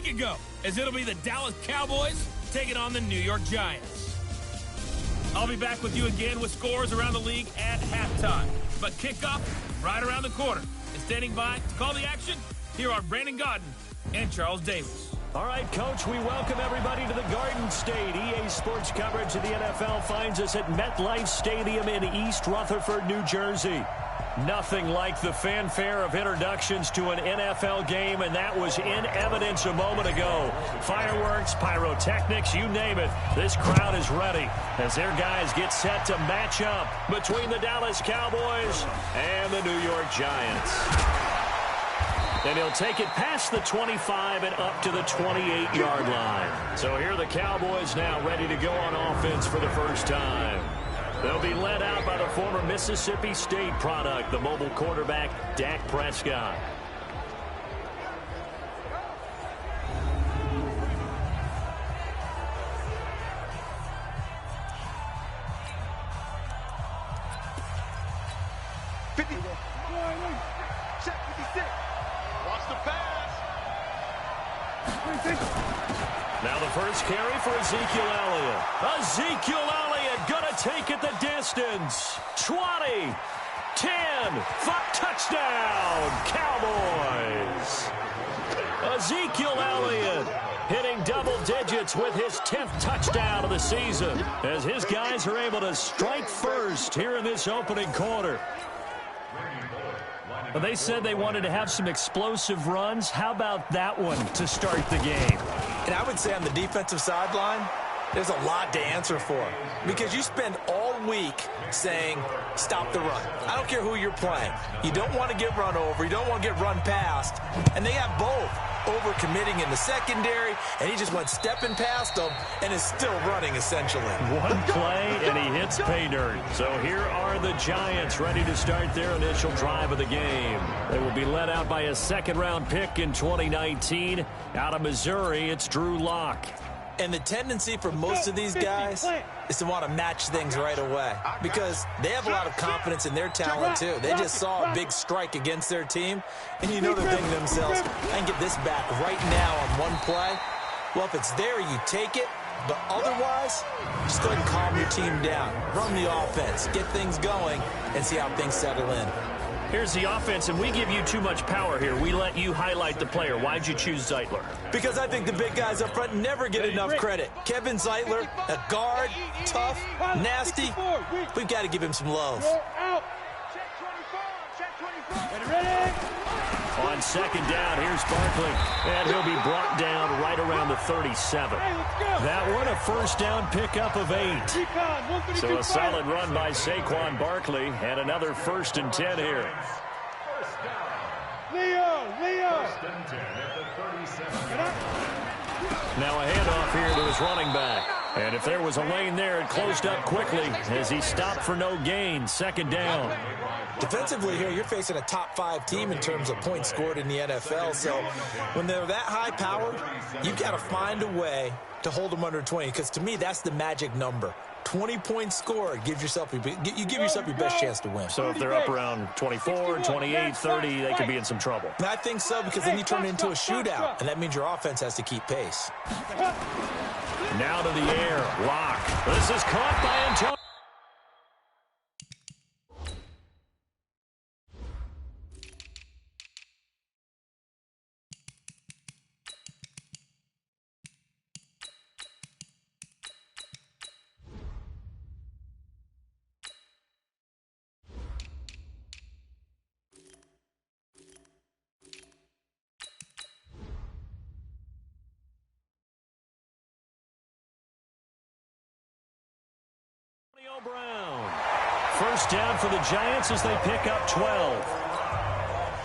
make it go, as it'll be the Dallas Cowboys taking on the New York Giants. I'll be back with you again with scores around the league at halftime. But kickoff right around the corner. And standing by to call the action, here are Brandon Godden and Charles Davis. All right, Coach, we welcome everybody to the Garden State. EA Sports coverage of the NFL finds us at MetLife Stadium in East Rutherford, New Jersey. Nothing like the fanfare of introductions to an NFL game, and that was in evidence a moment ago. Fireworks, pyrotechnics, you name it. This crowd is ready as their guys get set to match up between the Dallas Cowboys and the New York Giants. And he'll take it past the 25 and up to the 28-yard line. So here are the Cowboys now ready to go on offense for the first time. They'll be led out by the former Mississippi State product, the mobile quarterback, Dak Prescott. Now the first carry for Ezekiel Elliott. Ezekiel Elliott going to take it the distance. 20, 10, 5, touchdown, Cowboys. Ezekiel Elliott hitting double digits with his 10th touchdown of the season as his guys are able to strike first here in this opening quarter. Well, they said they wanted to have some explosive runs. How about that one to start the game? And I would say on the defensive sideline, there's a lot to answer for because you spend all week saying, stop the run. I don't care who you're playing. You don't want to get run over. You don't want to get run past. And they have both. Over-committing in the secondary, and he just went stepping past them and is still running, essentially. One play, and he hits pay dirt. So here are the Giants ready to start their initial drive of the game. They will be led out by a second-round pick in 2019. Out of Missouri, it's Drew Lock. And the tendency for most of these guys is to want to match things right away because they have a lot of confidence in their talent, too. They just saw a big strike against their team, and you know they're thinking to themselves, I can get this back right now on one play. Well, if it's there, you take it. But otherwise, just go ahead and calm your team down. Run the offense, get things going, and see how things settle in. Here's the offense, and we give you too much power here. We let you highlight the player. Why'd you choose Zeitler? Because I think the big guys up front never get enough credit. Kevin Zeitler, a guard, tough, nasty. We've got to give him some love. On second down, here's Barkley, and he'll be brought down right around the 37. That one, a first down pickup of 8. So a solid run by Saquon Barkley, and another 1st and 10 here. Now a handoff here to his running back. And if there was a lane there, it closed up quickly as he stopped for no gain. 2nd down. Defensively here, you're facing a top-5 team in terms of points scored in the NFL. So when they're that high-powered, you've got to find a way to hold them under 20. Because to me, that's the magic number. 20 points scored gives yourself you give yourself your best chance to win. So if they're up around 24, 28, 30, they could be in some trouble. And I think so because then you turn it into a shootout, and that means your offense has to keep pace. Now to the air, Lock. This is caught by Antonio. Brown. First down for the Giants as they pick up 12.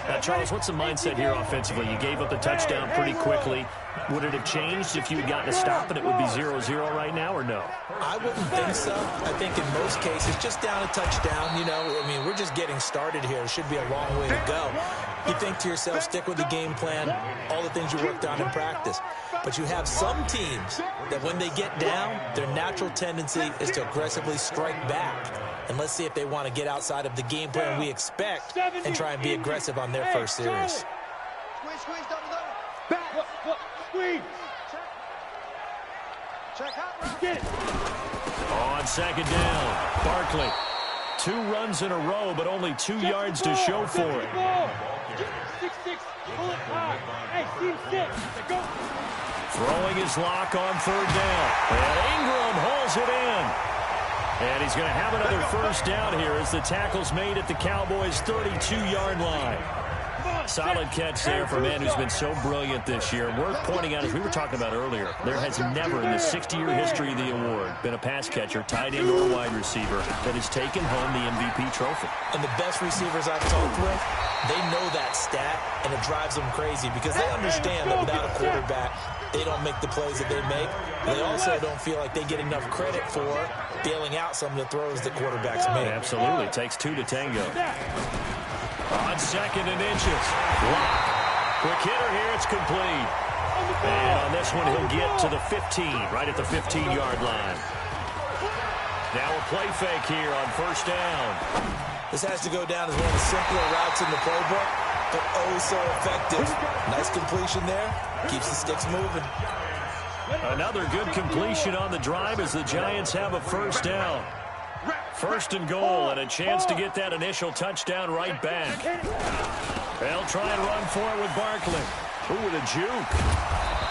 Now, Charles, what's the mindset here offensively? You gave up the touchdown pretty quickly. Would it have changed if you had gotten a stop and it would be 0-0 right now, or no? I wouldn't think so. I think in most cases, just down a touchdown, you know, I mean, we're just getting started here. It should be a long way to go. You think to yourself, stick with the game plan, all the things you worked on in practice. But you have some teams that when they get down, their natural tendency is to aggressively strike back. And let's see if they want to get outside of the game plan we expect and try and be aggressive on their first series. On second down, Barkley. 2 runs in a row, but only 2 yards to show for it. Throwing his lock on 3rd down. And Ingram hauls it in. And he's going to have another first down here as the tackle's made at the Cowboys' 32-yard line. Solid catch there for a man who's been so brilliant this year. Worth pointing out, as we were talking about earlier, there has never in the 60-year history of the award been a pass catcher, tight end, or wide receiver that has taken home the MVP trophy. And the best receivers I've talked with, they know that stat, and it drives them crazy because they understand that without a quarterback, they don't make the plays that they make. They also don't feel like they get enough credit for bailing out some of the throws that quarterbacks make. Absolutely. It takes 2 to tango. On 2nd and inches. Lock. Quick hitter here. It's complete. And on this one, he'll get to the 15, right at the 15-yard line. Now a play fake here on 1st down. This has to go down as one of the simpler routes in the playbook, but oh so effective. Nice completion there. Keeps the sticks moving. Another good completion on the drive as the Giants have a first down. 1st and goal, and a chance to get that initial touchdown right back. They'll try and run for it with Barkley. Ooh, with a juke.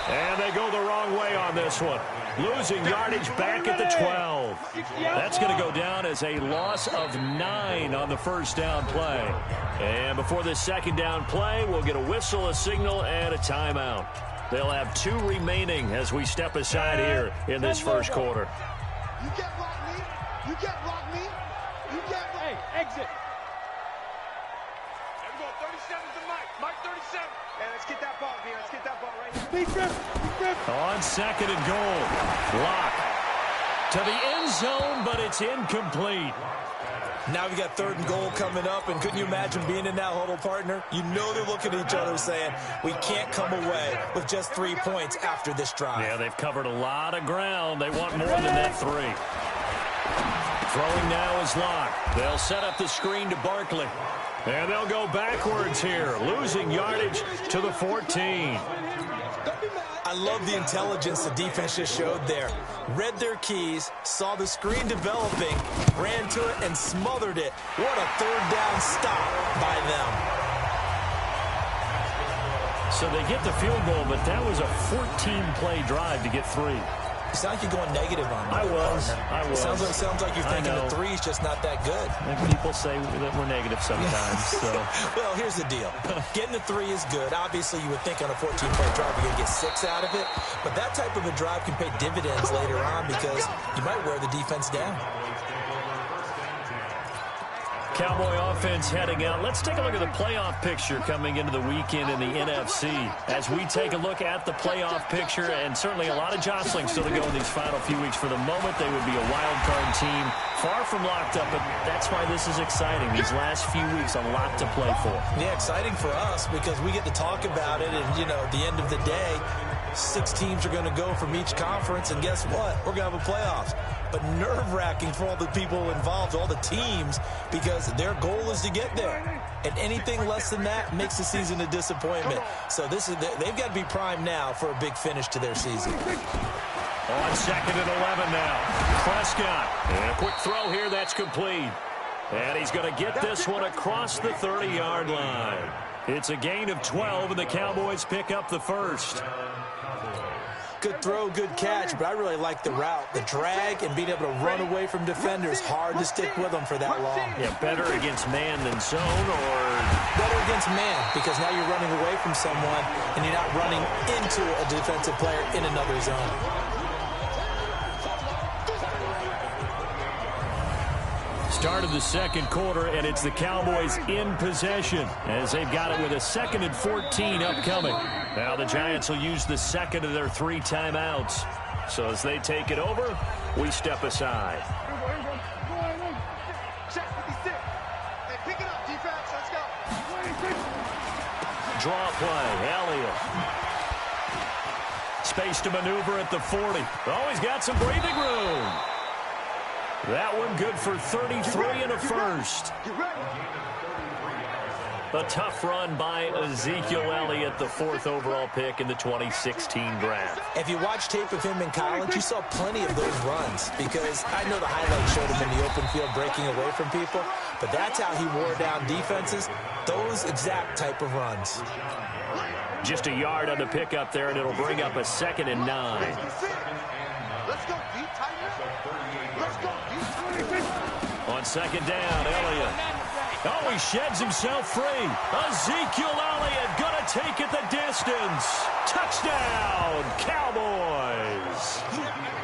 And they go the wrong way on this one. Losing yardage back at the 12. That's going to go down as a loss of 9 on the first down play. And before this second down play, we'll get a whistle, a signal, and a timeout. They'll have 2 remaining as we step aside here in this first quarter. You get block me. You get block me. You get block. Hey, exit. There we go. 37's the Mike. Mike 37. Hey, let's get that ball, B. Let's get that ball right here. On 2nd and goal. Lock. To the end zone, but it's incomplete. Now we got 3rd and goal coming up, and couldn't you imagine being in that huddle, partner? You know they're looking at each other saying, we can't come away with just 3 points after this drive. Yeah, they've covered a lot of ground. They want more than that 3. Throwing now is Lock. They'll set up the screen to Barkley. And they'll go backwards here, losing yardage to the 14. I love the intelligence the defense just showed there. Read their keys, saw the screen developing, ran to it, and smothered it. What a 3rd down stop by them. So they get the field goal, but that was a 14-play drive to get 3. You sound like you're going negative on me. I was. Sounds like you're thinking the 3's just not that good. And people say that we're negative sometimes. So. Well, here's the deal. Getting the 3 is good. Obviously, you would think on a 14-play drive you're going to get 6 out of it. But that type of a drive can pay dividends later on because you might wear the defense down. Cowboy offense heading out. Let's take a look at the playoff picture coming into the weekend in the NFC. As we take a look at the playoff picture, and certainly a lot of jostling still to go in these final few weeks. For the moment, they would be a wild card team, far from locked up, but that's why this is exciting. These last few weeks, a lot to play for. Yeah, exciting for us because we get to talk about it, and, you know, at the end of the day, 6 teams are going to go from each conference, and guess what? We're going to have a playoffs. But nerve-wracking for all the people involved, all the teams, because their goal is to get there. And anything less than that makes the season a disappointment. So they've got to be primed now for a big finish to their season. On 2nd and 11 now. Prescott. And a quick throw here. That's complete. And he's going to get this one across the 30-yard line. It's a gain of 12, and the Cowboys pick up the first. Good throw, good catch, but I really like the route. The drag and being able to run away from defenders, hard to stick with them for that long. Yeah, better against man than zone, or? Better against man, because now you're running away from someone and you're not running into a defensive player in another zone. Start of the second quarter, and it's the Cowboys in possession as they've got it with a 2nd and 14 upcoming. Now the Giants will use the 2nd of their 3 timeouts. So as they take it over, we step aside. Draw play, Elliott. Space to maneuver at the 40. Oh, he's got some breathing room. That one good for 33 and a first. A tough run by Ezekiel Elliott, the 4th overall pick in the 2016 draft. If you watch tape of him in college, you saw plenty of those runs because I know the highlights showed him in the open field breaking away from people, but that's how he wore down defenses, those exact type of runs. Just a yard on the pickup there, and it'll bring up a 2nd and 9. Let's go deep, tighten up. Let's go deep. On 2nd down, Elliott. Oh, he sheds himself free. Ezekiel Elliott going to take it the distance. Touchdown, Cowboys.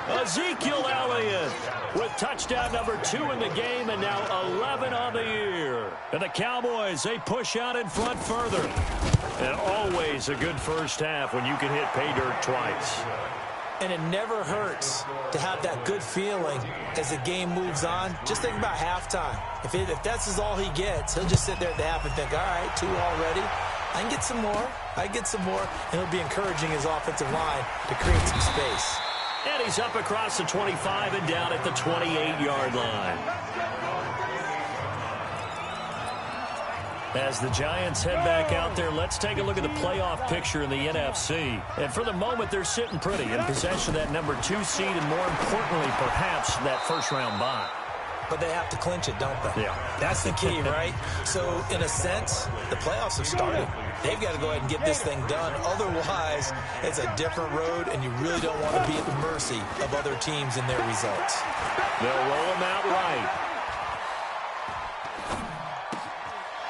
Ezekiel Elliott with touchdown number 2 in the game and now 11 on the year. And the Cowboys, they push out in front further. And always a good first half when you can hit pay dirt twice. And it never hurts to have that good feeling as the game moves on. Just think about halftime. If that's all he gets, he'll just sit there at the half and think, all right, 2 already. I can get some more. I can get some more. And he'll be encouraging his offensive line to create some space. And he's up across the 25 and down at the 28-yard line. As the Giants head back out there, let's take a look at the playoff picture in the NFC. And for the moment, they're sitting pretty in possession of that number 2 seed and, more importantly, perhaps that first-round bye. But they have to clinch it, don't they? Yeah. That's the key, right? So, in a sense, the playoffs have started. They've got to go ahead and get this thing done. Otherwise, it's a different road, and you really don't want to be at the mercy of other teams and their results. They'll roll them out right.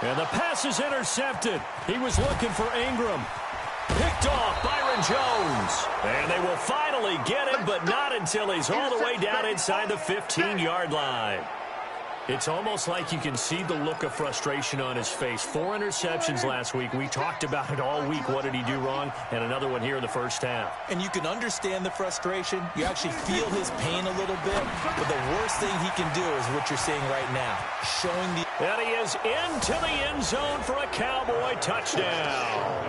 And the pass is intercepted. He was looking for Ingram. Picked off Byron Jones. And they will finally get him, but not until he's all the way down inside the 15-yard line. It's almost like you can see the look of frustration on his face. 4 interceptions last week. We talked about it all week. What did he do wrong? And another one here in the first half. And you can understand the frustration. You actually feel his pain a little bit. But the worst thing he can do is what you're seeing right now. Showing the... And he is into the end zone for a Cowboy touchdown.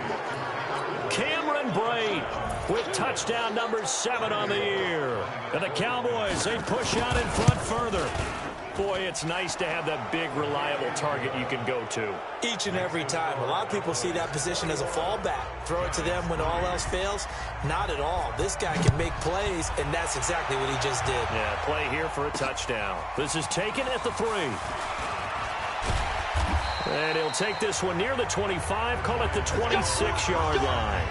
Cameron Braid with touchdown number 7 on the year. And the Cowboys, they push out in front further. Boy, it's nice to have that big, reliable target you can go to. Each and every time. A lot of people see that position as a fallback. Throw it to them when all else fails. Not at all. This guy can make plays, and that's exactly what he just did. Yeah, play here for a touchdown. This is taken at the 3. And he'll take this one near the 25, call it the 26-yard line.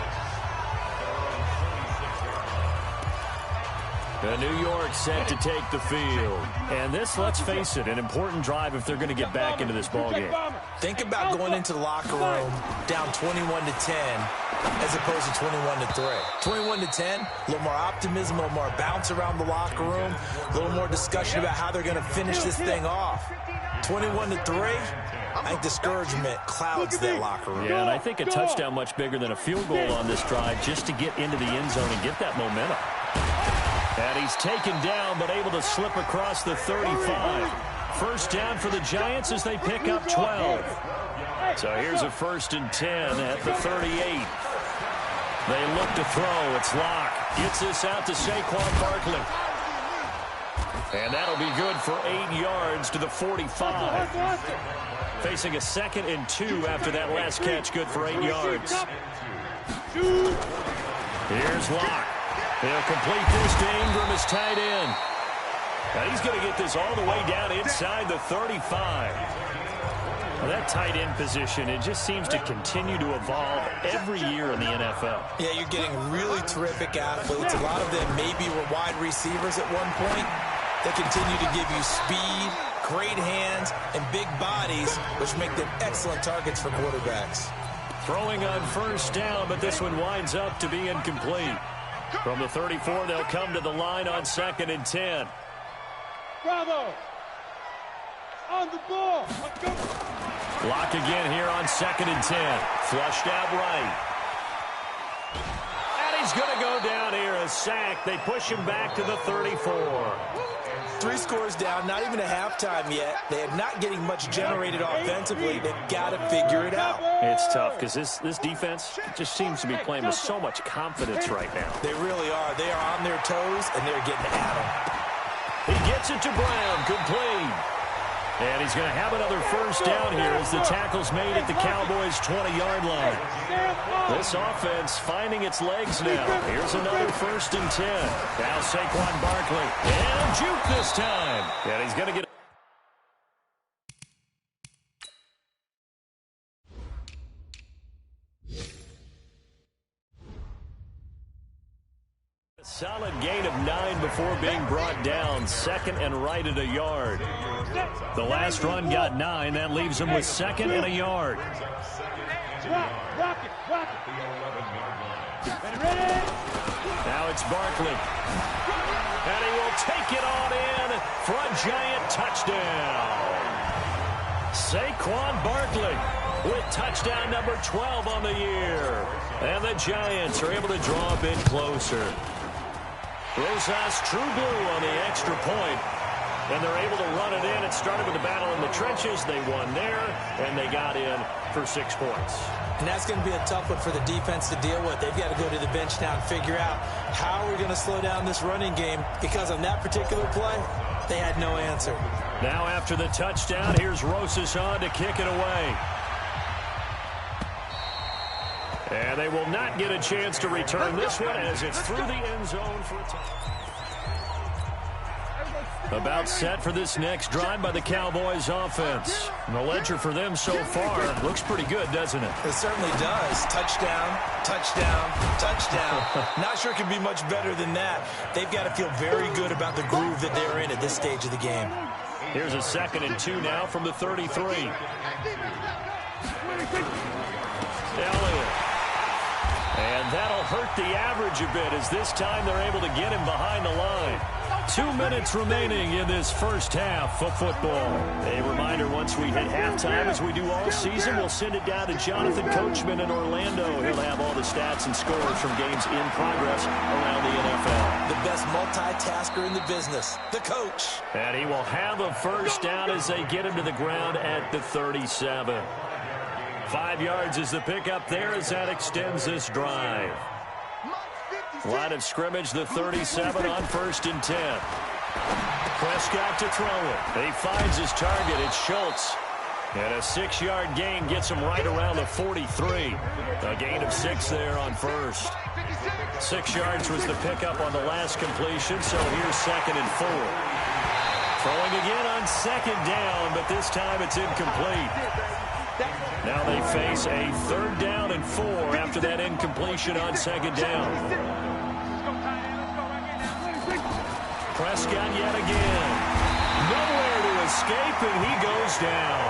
New York set to take the field. And this, let's face it, an important drive if they're going to get back into this ballgame. Think about going into the locker room down 21-10 as opposed to 21-3. 21-10, a little more optimism, a little more bounce around the locker room, a little more discussion about how they're going to finish this thing off. 21-3, I think discouragement clouds that locker room. Yeah, and I think a touchdown much bigger than a field goal on this drive just to get into the end zone and get that momentum. And he's taken down, but able to slip across the 35. First down for the Giants as they pick up 12. So here's a 1st and 10 at the 38. They look to throw. It's Locke. Gets this out to Saquon Barkley. And that'll be good for 8 yards to the 45. Facing a 2nd and 2 after that last catch, good for 8 yards. Here's Locke. He'll complete this to Ingram as tight end. Now he's going to get this all the way down inside the 35. Well, that tight end position, it just seems to continue to evolve every year in the NFL. Yeah, you're getting really terrific athletes. A lot of them maybe were wide receivers at one point. They continue to give you speed, great hands, and big bodies, which make them excellent targets for quarterbacks. Throwing on first down, but this one winds up to be incomplete. From the 34, they'll come to the line on 2nd and 10. Bravo! On the ball! Lock again here on 2nd and 10. Flushed out right. And he's going to go down here, a sack. They push him back to the 34. 3 scores down, not even a halftime yet. They are not getting much generated offensively. They've got to figure it out. It's tough because this defense just seems to be playing with so much confidence right now. They really are. They are on their toes, and they're getting at them. He gets it to Brown, complete. And he's going to have another first down here as the tackle's made at the Cowboys' 20-yard line. This offense finding its legs now. Here's another 1st and 10. Now Saquon Barkley. And a juke this time. And he's going to get a solid gain of 9 before being brought down. 2nd and right at a yard. The last run got 9. That leaves him with 2nd and a yard. Now it's Barkley. And he will take it on in for a Giant touchdown. Saquon Barkley with touchdown number 12 on the year. And the Giants are able to draw a bit closer. Rosas true blue on the extra point. And they're able to run it in. It started with a battle in the trenches. They won there, and they got in for 6 points. And that's going to be a tough one for the defense to deal with. They've got to go to the bench now and figure out how we're going to slow down this running game, because on that particular play, they had no answer. Now after the touchdown, here's Rosas on to kick it away. And they will not get a chance to return this one as it's through the end zone for a touchdown. About set for this next drive by the Cowboys offense. And the ledger for them so far looks pretty good, doesn't it? It certainly does. Touchdown, touchdown, touchdown. Not sure it can be much better than that. They've got to feel very good about the groove that they're in at this stage of the game. Here's a 2nd and 2 now from the 33. Elliott. And that'll hurt the average a bit as this time they're able to get him behind the line. 2 minutes remaining in this first half of football. A reminder, once we hit halftime, as we do all season, we'll send it down to Jonathan Coachman in Orlando. He'll have all the stats and scores from games in progress around the NFL. The best multitasker in the business, the coach. And he will have a first down as they get him to the ground at the 37. 5 yards is the pickup there as that extends this drive. Line of scrimmage, the 37 on 1st and 10. Prescott to throw it. He finds his target. It's Schultz. And a 6-yard gain gets him right around the 43. A gain of 6 there on 1st. 6 yards was the pickup on the last completion, so here's 2nd and 4. Throwing again on 2nd down, but this time it's incomplete. Now they face a 3rd down and 4 after that incompletion on 2nd down. Prescott yet again. Nowhere to escape, and he goes down.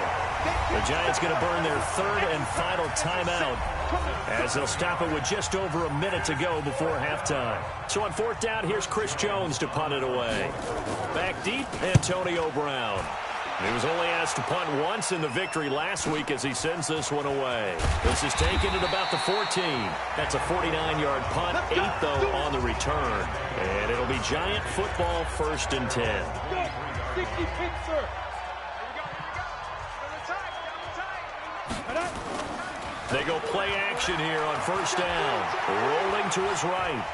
The Giants going to burn their 3rd and final timeout as they'll stop it with just over a minute to go before halftime. So on 4th down, here's Chris Jones to punt it away. Back deep, Antonio Brown. He was only asked to punt once in the victory last week as he sends this one away. This is taken at about the 14. That's a 49-yard punt, 8 though on the return. And it'll be Giant football 1st and 10. They go play action here on 1st down. Rolling to his right.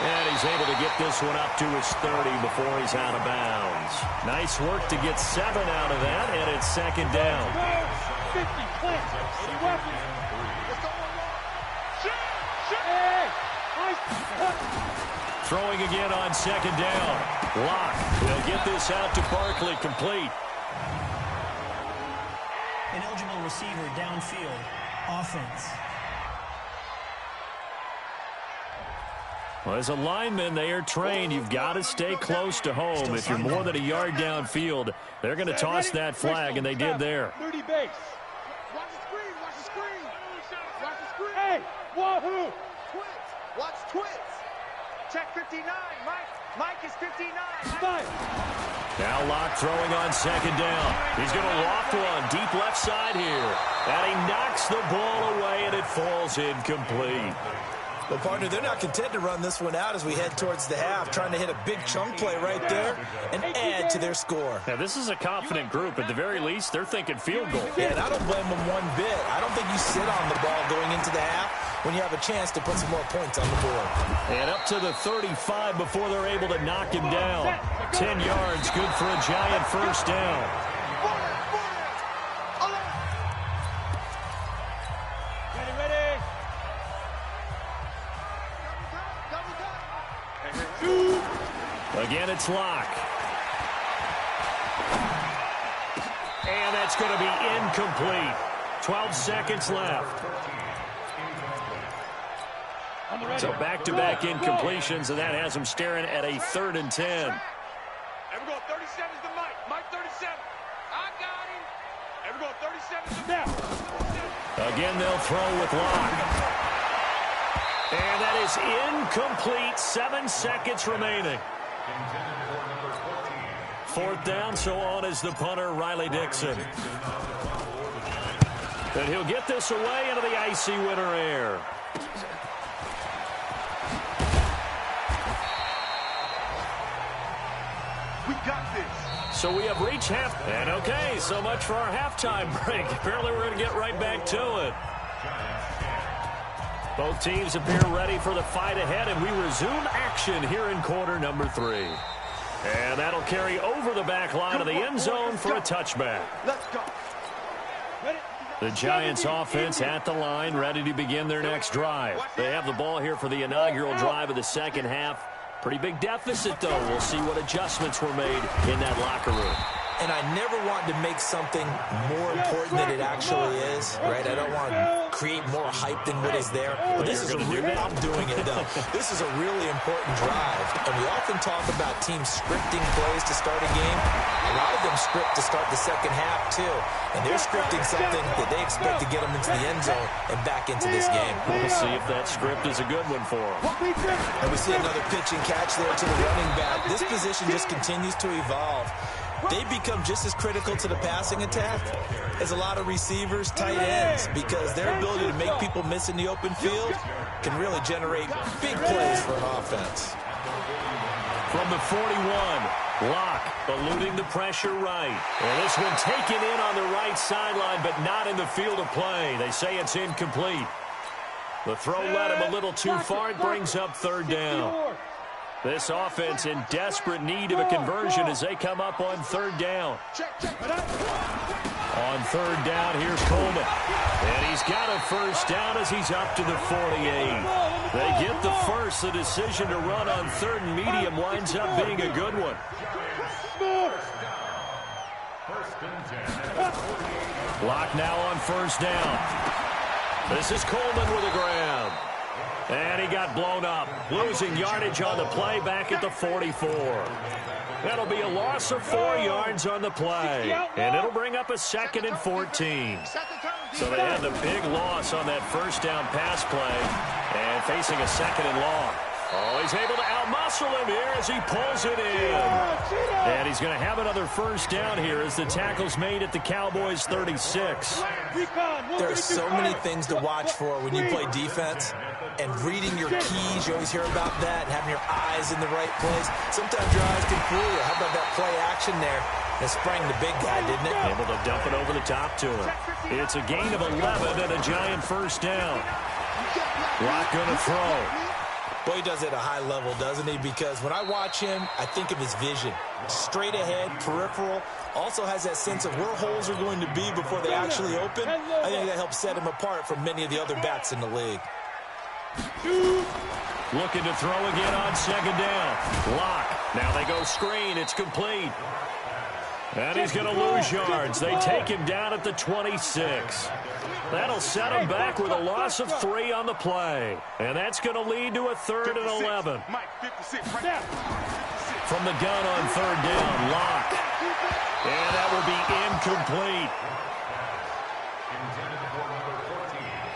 And he's able to get this one up to his 30 before he's out of bounds. Nice work to get 7 out of that, and it's 2nd down. Throwing again on 2nd down. Locke will get this out to Barkley, complete. An eligible receiver downfield. Offense. Well, as a lineman, they are trained. You've got to stay close to home. If you're more than a yard downfield, they're going to toss that flag, and they did there. 30 base. Watch the screen. Watch the screen. Watch the screen. Hey, wahoo. Twins. Watch twins. Check 59. Mike is 59. Now Locke throwing on 2nd down. He's going to loft one deep left side here. And he knocks the ball away, and it falls incomplete. Well, partner, they're not content to run this one out as we head towards the half, trying to hit a big chunk play right there and add to their score. Now, this is a confident group. At the very least, they're thinking field goal. Yeah, and I don't blame them one bit. I don't think you sit on the ball going into the half when you have a chance to put some more points on the board. And up to the 35 before they're able to knock him down. 10 yards, good for a Giant first down. Again, it's Locke. And that's going to be incomplete. 12 seconds left. So back-to-back incompletions, and that has them staring at a 3rd and 10. Everyone, 37 is the Mike. Mike 37. I got him. Everyone, 37 is the Mike. Again, they'll throw with Locke. And that is incomplete. 7 seconds remaining. 4th down, so on is the punter, Riley Dixon. And he'll get this away into the icy winter air. We got this. So we have reached half. And okay, so much for our halftime break. Apparently we're going to get right back to it. Both teams appear ready for the fight ahead, and we resume action here in quarter number 3. And that'll carry over the back line of the end zone for a touchback. Let's go. The Giants offense at the line, ready to begin their next drive. They have the ball here for the inaugural drive of the second half. Pretty big deficit, though. We'll see what adjustments were made in that locker room. And I never want to make something more important than it actually is, right? I don't want to create more hype than what is there. But this is I'm doing it, though. This is a really important drive. And we often talk about teams scripting plays to start a game. A lot of them script to start the second half, too. And they're scripting something that they expect to get them into the end zone and back into this game. We'll see if that script is a good one for them. And we see another pitch and catch there to the running back. This position just continues to evolve. They become just as critical to the passing attack as a lot of receivers, tight ends, because their ability to make people miss in the open field can really generate big plays for an offense. From the 41, Locke eluding the pressure right. And this one taken in on the right sideline, but not in the field of play. They say it's incomplete. The throw led him a little too far. It brings up 3rd down. This offense in desperate need of a conversion as they come up on 3rd down. On 3rd down, here's Coleman. And he's got a first down as he's up to the 48. They get the first. The decision to run on 3rd and medium winds up being a good one. Locke now on 1st down. This is Coleman with a grab. And he got blown up, losing yardage on the play back at the 44. That'll be a loss of 4 yards on the play. And it'll bring up a 2nd and 14. So they had the big loss on that first down pass play and facing a 2nd and long. Oh, he's able to outmuscle him here as he pulls it in. And he's going to have another first down here as the tackle's made at the Cowboys' 36. There are so many things to watch for when you play defense. And reading your keys, you always hear about that, and having your eyes in the right place. Sometimes your eyes can fool you. How about that play action there? That sprang the big guy, didn't it? Able to dump it over the top to him. It's a gain of 11 and a Giant first down. Locke going to throw. Boy, he does it at a high level, doesn't he? Because when I watch him, I think of his vision. Straight ahead, peripheral. Also has that sense of where holes are going to be before they actually open. I think that helps set him apart from many of the other backs in the league. Looking to throw again on 2nd down. Locke. Now they go screen. It's complete. And he's going to lose yards. They take him down at the 26. That'll set him back with a loss of 3 on the play. And that's going to lead to a 3rd and 11. From the gun on 3rd down, Locke. And that will be incomplete.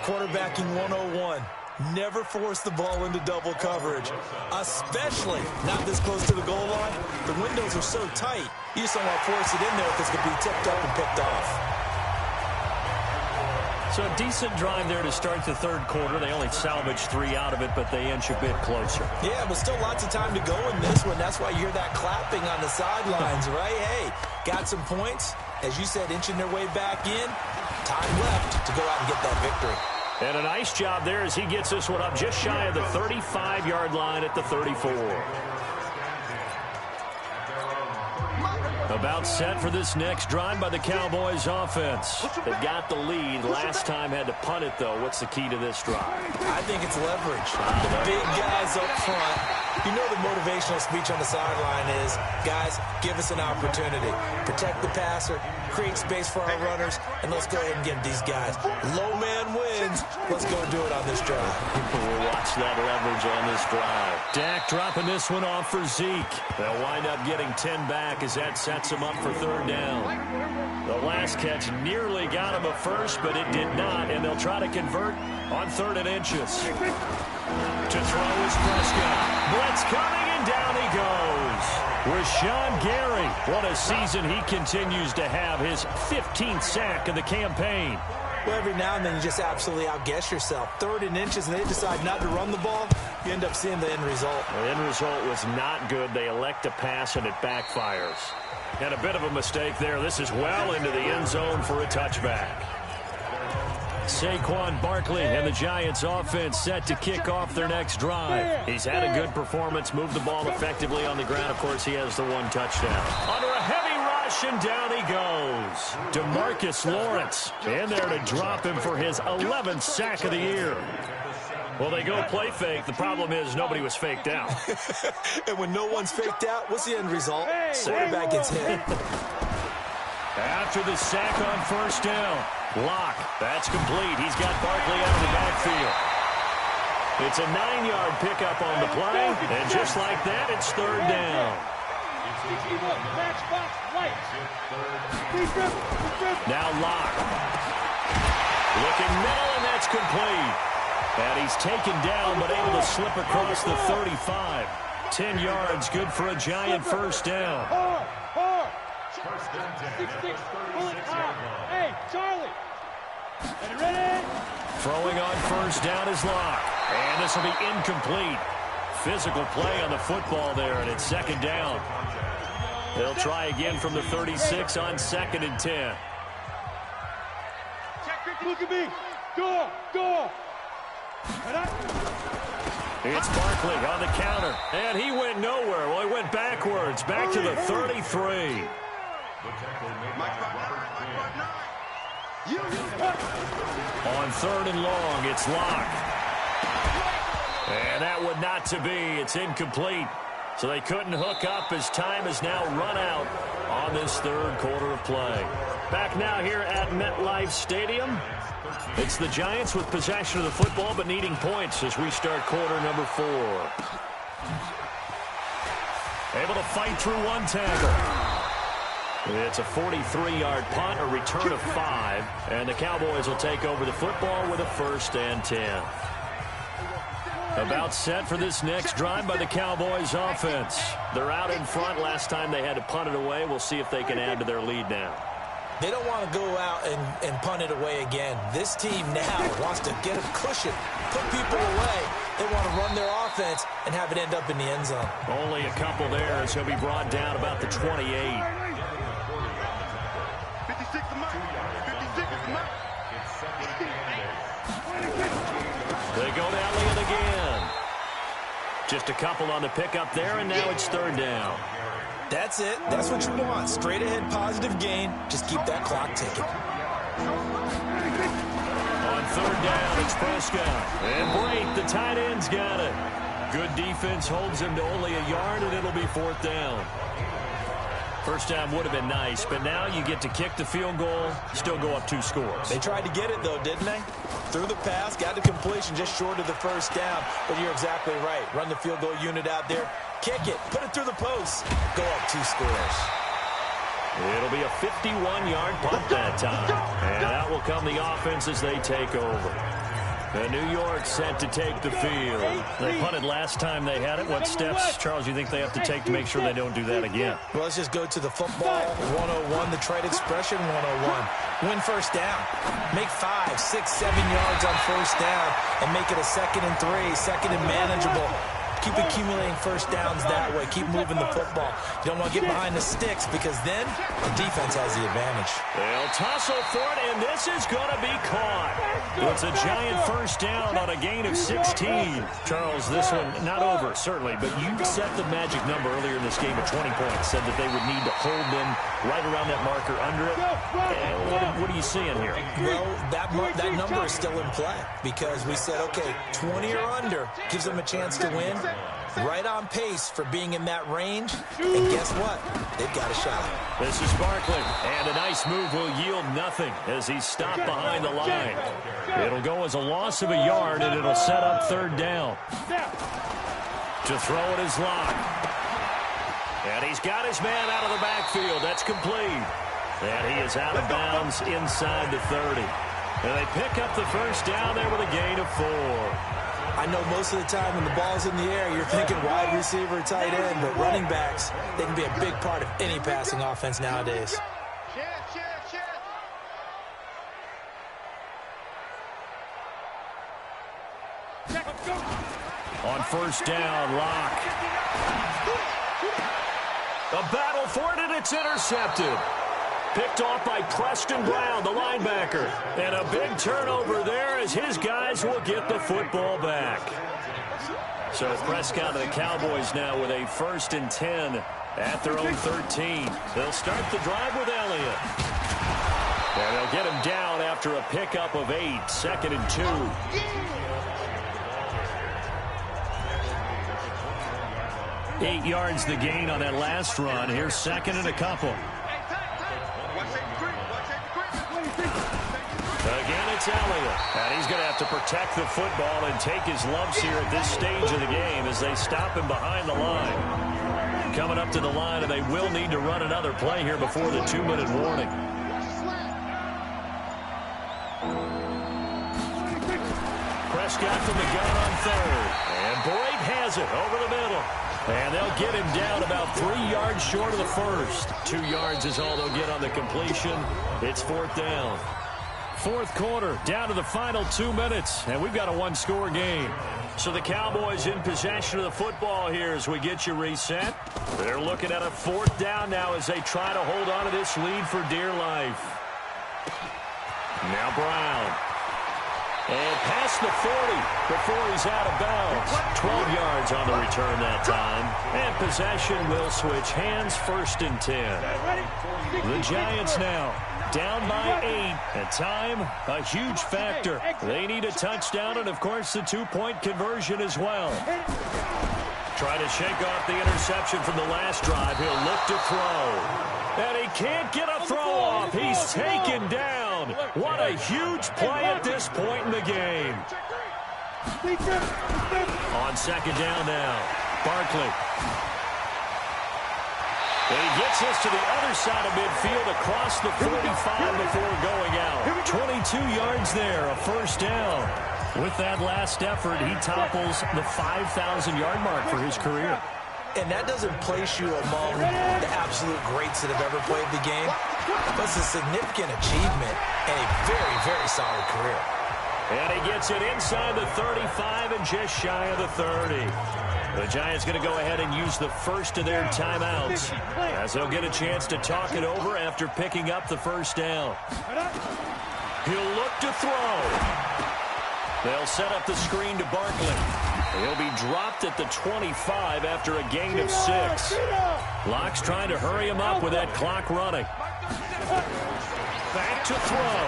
Quarterbacking 101. Never force the ball into double coverage, especially not this close to the goal line. The windows are so tight, you just don't want to force it in there if it's going to be tipped up and picked off. So a decent drive there to start the third quarter. They only salvaged 3 out of it, but they inch a bit closer. Yeah, but still lots of time to go in this one. That's why you hear that clapping on the sidelines, right? Hey, got some points. As you said, inching their way back in. Time left to go out and get that victory. And a nice job there as he gets this one up just shy of the 35-yard line at the 34. About set for this next drive by the Cowboys offense. They got the lead. Last time had to punt it, though. What's the key to this drive? I think it's leverage. The big guys up front. You know the motivational speech on the sideline is, guys, give us an opportunity. Protect the passer, create space for our runners, and let's go ahead and get these guys. Low man wins. Let's go and do it on this drive. We'll watch that leverage on this drive. Dak dropping this one off for Zeke. They'll wind up getting 10 back as that sets him up for third down. The last catch nearly got him a first, but it did not, and they'll try to convert on 3rd and inches. To throw is Prescott. Blitz coming, and down he goes. Rashawn Gary. What a season he continues to have. His 15th sack of the campaign. Well, every now and then you just absolutely outguess yourself. 3rd and inches, and they decide not to run the ball. You end up seeing the end result. The end result was not good. They elect to pass, and it backfires. And a bit of a mistake there. This is well into the end zone for a touchback. Saquon Barkley and the Giants offense set to kick off their next drive. He's had a good performance, moved the ball effectively on the ground. Of course, he has the 1 touchdown. Under a heavy rush, and down he goes. DeMarcus Lawrence in there to drop him for his 11th sack of the year. Well, they go play fake. The problem is nobody was faked out. And when no one's faked out, what's the end result? Quarterback gets hit. After the sack on 1st down, Locke, that's complete. He's got Barkley out of the backfield. It's a 9-yard pickup on the play, and just like that, it's 3rd down. Now Locke. Looking middle, and that's complete. And he's taken down, but able to slip across the 35. 10 yards, good for a Giant 1st down. Hey, Charlie. Ready? Throwing on 1st down is Locke. And this will be incomplete. Physical play on the football there, and it's 2nd down. They'll try again from the 36 on 2nd and 10. Look at me. Go. It's Barkley on the counter, and he went nowhere. Well, he went backwards, back to the 33. On 3rd and long, it's Locke. And that would not to be. It's incomplete. So they couldn't hook up as time has now run out on this 3rd quarter of play. Back now here at MetLife Stadium. It's the Giants with possession of the football but needing points as we start quarter number 4. Able to fight through 1 tackle. It's a 43-yard punt, a return of 5, and the Cowboys will take over the football with a 1st and 10. About set for this next drive by the Cowboys offense. They're out in front. Last time they had to punt it away. We'll see if they can add to their lead now. They don't want to go out and punt it away again. This team now wants to get a cushion, put people away. They want to run their offense and have it end up in the end zone. Only a couple there as he'll be brought down about the 28. 56 a month. 56 a month. They go to Elliott again. Just a couple on the pickup there, and now it's 3rd down. That's it. That's what you want. Straight ahead, positive gain. Just keep that clock ticking. On 3rd down, it's Prescott. And Brake, the tight end's got it. Good defense holds him to only a yard, and it'll be 4th down. First down would have been nice, but now you get to kick the field goal, still go up 2 scores. They tried to get it, though, didn't they? Threw the pass, got the completion just short of the 1st down. But you're exactly right. Run the field goal unit out there. Kick it. Put it through the post. Go up 2 scores. It'll be a 51-yard punt that time. And out will come the offense as they take over. New York set to take the field. They punted last time they had it. What steps, Charles, do you think they have to take to make sure they don't do that again? Well, let's just go to the football 101, the trade expression 101. Win first down. Make 5, 6, 7 yards on first down and make it a 2nd and 3, 2nd and manageable. Keep accumulating first downs that way. Keep moving the football. You don't want to get behind the sticks because then the defense has the advantage. They'll tussle for it, and this is going to be caught. It's a giant first down on a gain of 16. Charles, this one not over, certainly, but you set the magic number earlier in this game at 20 points, said that they would need to hold them right around that marker under it. And what are you seeing here? Well, that number is still in play because we said, okay, 20 or under gives them a chance to win. Right on pace for being in that range. And guess what? They've got a shot. This is Barkley. And a nice move will yield nothing as he's stopped behind the line. It'll go as a loss of a yard, and it'll set up 3rd down. To throw it is Locke. And he's got his man out of the backfield. That's complete. And he is out of bounds inside the 30. And they pick up the first down there with a gain of 4. I know most of the time when the ball's in the air, you're thinking wide receiver, tight end, but running backs, they can be a big part of any passing offense nowadays. On first down, Locke. A battle for it, and it's intercepted. Picked off by Preston Brown, the linebacker. And a big turnover there as his guys will get the football back. So Prescott and the Cowboys now with a 1st and 10 at their own 13. They'll start the drive with Elliott. And they'll get him down after a pickup of 8, 2nd and 2. 8 yards the gain on that last run. Here's 2nd and a couple. Again, it's Elliott. And he's going to have to protect the football and take his lumps here at this stage of the game as they stop him behind the line. Coming up to the line, and they will need to run another play here before the 2-minute warning. Prescott from the gun on 3rd. And Boyd has it over the middle. And they'll get him down about 3 yards short of the first. 2 yards is all they'll get on the completion. It's 4th down. 4th quarter, down to the final 2 minutes, and we've got a 1-score game. So the Cowboys in possession of the football here as we get you reset. They're looking at a 4th down now as they try to hold on to this lead for dear life. Now Brown. And past the 40 before he's out of bounds. 12 yards on the return that time. And possession will switch hands, 1st and 10. The Giants now down by 8. And time, a huge factor. They need a touchdown and, of course, the 2-point conversion as well. Try to shake off the interception from the last drive. He'll look to throw. And he can't get a throw off. He's taken down. What a huge play at this point in the game. On 2nd down now, Barkley. And he gets us to the other side of midfield across the 45 before going out. 22 yards there, a 1st down. With that last effort, he topples the 5,000-yard mark for his career. And that doesn't place you among the absolute greats that have ever played the game. But it's a significant achievement and a very, very solid career. And he gets it inside the 35 and just shy of the 30. The Giants going to go ahead and use the first of their timeouts as they'll get a chance to talk it over after picking up the 1st down. He'll look to throw. They'll set up the screen to Barkley. He'll be dropped at the 25 after a gain of 6. Locke's trying to hurry him up with that clock running. Back to throw.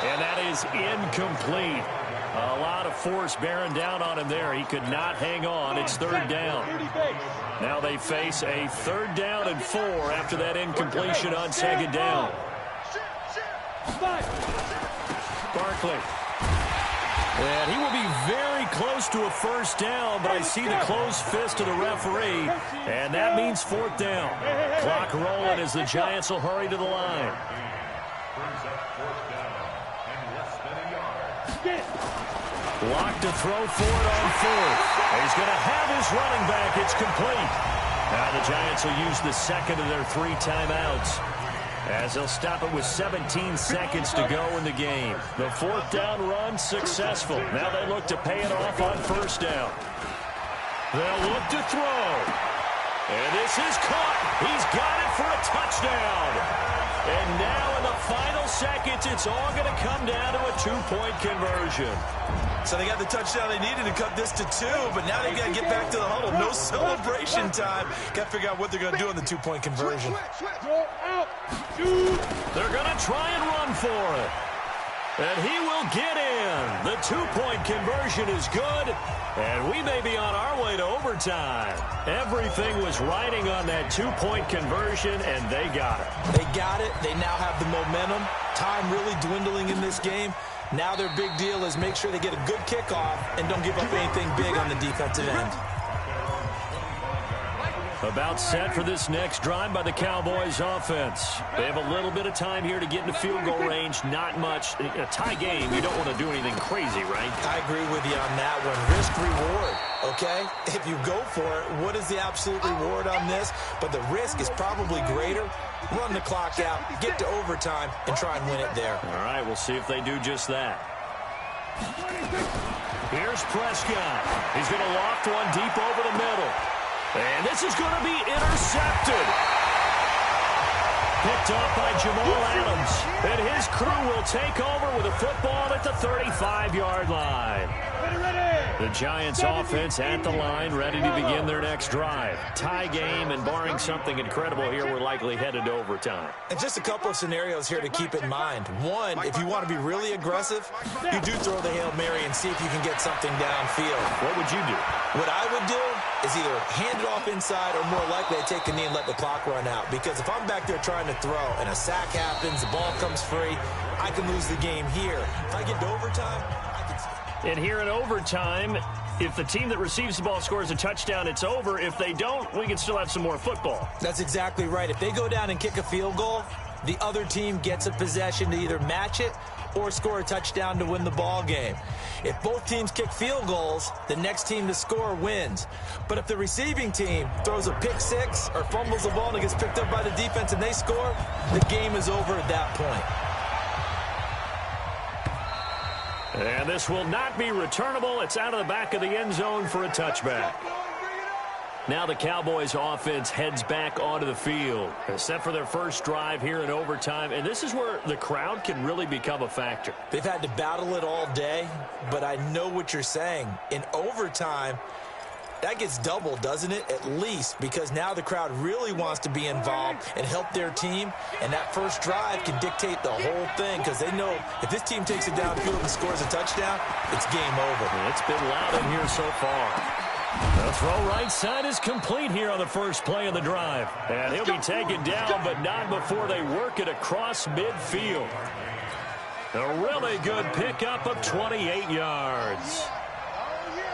And that is incomplete. A lot of force bearing down on him there. He could not hang on. It's 3rd down. Now they face a 3rd down and 4 after that incompletion on 2nd down. Barkley. And he will be very close to a 1st down, but I see the closed fist of the referee, and that means 4th down. Clock rolling as the Giants will hurry to the line. Block to throw for it on fourth. He's going to have his running back. It's complete. Now the Giants will use the second of their 3 timeouts, as they'll stop it with 17 seconds to go in the game. The 4th down run successful. Now they look to pay it off on 1st down. They'll look to throw. And this is caught. He's got it for a touchdown. And now in the final seconds, it's all going to come down to a 2-point conversion. So they got the touchdown they needed to cut this to 2, but now they've got to get back to the huddle. No celebration time. Got to figure out what they're going to do on the 2-point conversion. They're going to try and run for it. And he will get in. The 2-point conversion is good, and we may be on our way to overtime. Everything was riding on that 2-point conversion, and they got it. They got it. They now have the momentum. Time really dwindling in this game. Now their big deal is make sure they get a good kickoff and don't give up anything big on the defensive end. About set for this next drive by the Cowboys offense. They have a little bit of time here to get into field goal range. Not much. A tie game, you don't want to do anything crazy, right? I agree with you on that one. Risk-reward, okay? If you go for it, what is the absolute reward on this? But the risk is probably greater. Run the clock out, get to overtime, and try and win it there. All right, we'll see if they do just that. Here's Prescott. He's going to loft one deep over the middle. And this is going to be intercepted. Picked off by Jamal Adams. And his crew will take over with a football at the 35-yard line. The Giants offense at the line, ready to begin their next drive. Tie game, and barring something incredible here, we're likely headed to overtime. And just a couple of scenarios here to keep in mind. One, if you want to be really aggressive, you do throw the Hail Mary and see if you can get something downfield. What would you do? What I would do is either hand it off inside or more likely I take the knee and let the clock run out. Because if I'm back there trying to throw and a sack happens, the ball comes free, I can lose the game here. If I get to overtime, I can... And here in overtime, if the team that receives the ball scores a touchdown, it's over. If they don't, we can still have some more football. That's exactly right. If they go down and kick a field goal, the other team gets a possession to either match it or score a touchdown to win the ball game. If both teams kick field goals, the next team to score wins. But if the receiving team throws a pick six or fumbles the ball and it gets picked up by the defense and they score, the game is over at that point. And this will not be returnable. It's out of the back of the end zone for a touchback. Now the Cowboys offense heads back onto the field, set for their first drive here in overtime. And this is where the crowd can really become a factor. They've had to battle it all day, but I know what you're saying. In overtime, that gets doubled, doesn't it? At least, because now the crowd really wants to be involved and help their team. And that first drive can dictate the whole thing, because they know if this team takes it downfield and scores a touchdown, it's game over. It's been loud in here so far. The throw right side is complete here on the first play of the drive. And he'll be taken down, but not before they work it across midfield. A really good pickup of 28 yards.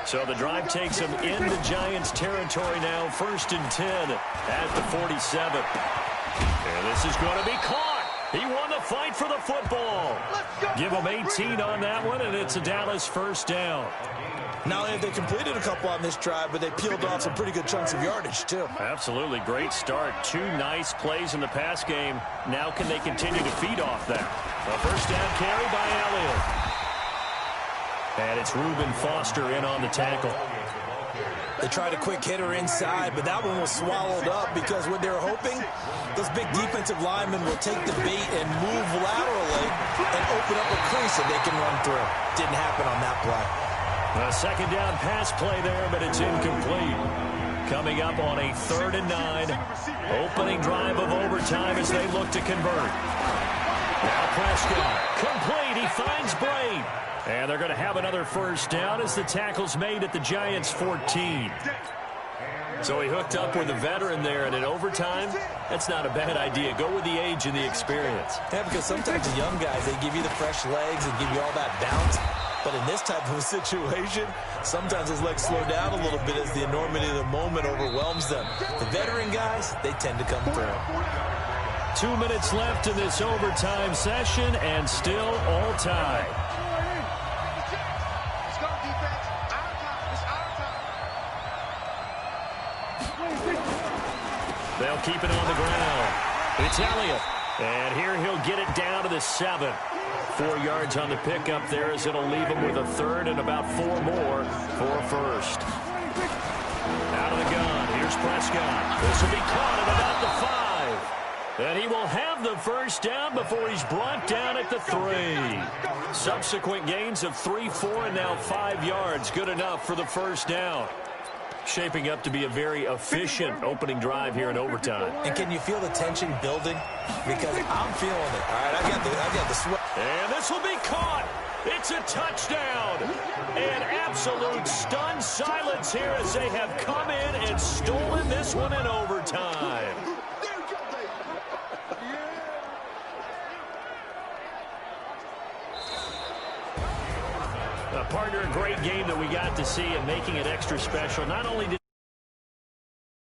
So the drive takes him into Giants territory now, 1st and 10 at the 47. And this is going to be caught. He won the fight for the football. Give him 18 on that one, and it's a Dallas first down. Not only have they completed a couple on this drive, but they peeled off some pretty good chunks of yardage, too. Absolutely. Great start. 2 nice plays in the pass game. Now can they continue to feed off that? A first down carry by Elliott. And it's Reuben Foster in on the tackle. They tried a quick hitter inside, but that one was swallowed up because what they're hoping, those big defensive linemen will take the bait and move laterally and open up a crease that they can run through. Didn't happen on that play. A second down pass play there, but it's incomplete. Coming up on a 3rd and 9. Opening drive of overtime as they look to convert. Now Prescott. Complete. He finds Braid. And they're going to have another first down as the tackle's made at the Giants' 14. So he hooked up with a veteran there, and in overtime, that's not a bad idea. Go with the age and the experience. Yeah, because sometimes the young guys, they give you the fresh legs and give you all that bounce. But in this type of a situation, sometimes those legs slow down a little bit as the enormity of the moment overwhelms them. The veteran guys, they tend to come through. 2 minutes left in this overtime session, and still all tied. They'll keep it on the ground. It's Elliott. And here he'll get it down to the 7. 4 yards on the pickup there as it'll leave him with a third and about 4 more for a first. Out of the gun. Here's Prescott. This will be caught at about the 5. And he will have the first down before he's brought down at the 3. Subsequent gains of 3, 4, and now 5 yards. Good enough for the first down. Shaping up to be a very efficient opening drive here in overtime. And can you feel the tension building? Because I'm feeling it. All right, I've got the sweat. And this will be caught. It's a touchdown. An absolute stunned silence here as they have come in and stolen this one in overtime. Partner, a great game that we got to see and making it extra special. Not only did